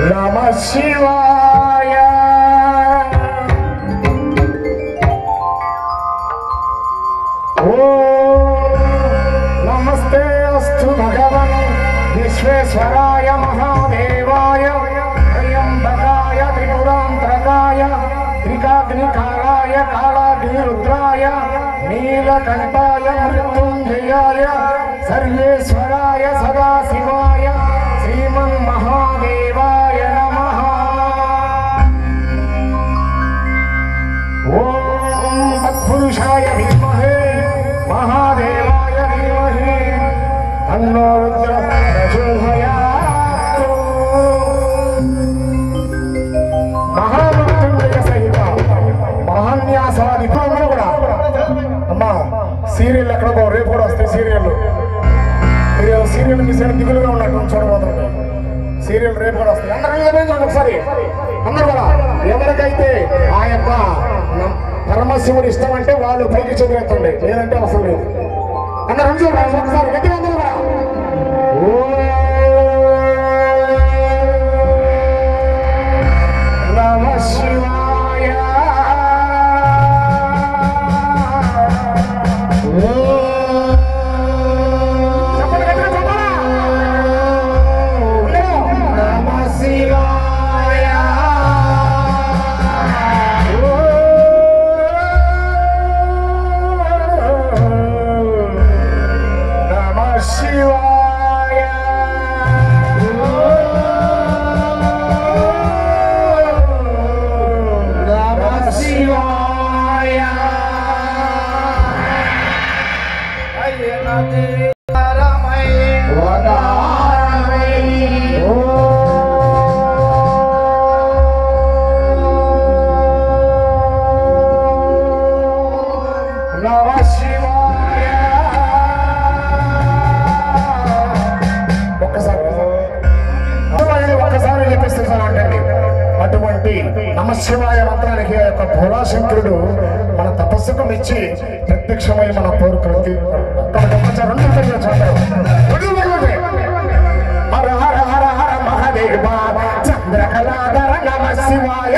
नमः शिवाय। नमस्ते अस्तु भगवन् विश्वेश्वराय महादेवाय त्र्यंबकाय त्रिपुरांतकाय त्रिकाग्निकालाय कालाग्निरुद्राय नीलकंठाय मृत्युंजयाय सर्वेश्वराय सदाशिवाय श्रीमन्महादेवाय नमः। ओम तत्पुरुषाय विद्महे महादेवाय धीमहि तन्नो रुद्रः प्रचोदयात्। महामृत्युंजय सहित महान्यासादि కూడా అమ్మా సీరియల్ ఎక్కడ పో రేపు కూడా వస్తాయి సీరియల్ సీరియల్ మిస్ అయిన దిగులుగా ఉన్నట్టు చూడబోతుంది సీరియల్ రేపు కూడా వస్తాయి అందరూ ఒకసారి అందరూ కూడా ఎవరికైతే ఆ యొక్క పరమశివుడు ఇష్టం అంటే వాళ్ళు పైకి చదివేస్తుండే లేదంటే అవసరం లేదు అందరూ ఒకసారి గట్టిగా అందరూ కూడా నమః శివాయ నమశివాయ మంత్రానికి యొక్క భోళాశంకరుడు మన తపస్సుకు మెచ్చి ప్రత్యక్షమై మన కోరికలకి హర హర హర హర మహాదేవ చంద్రకళాధర నమశివాయ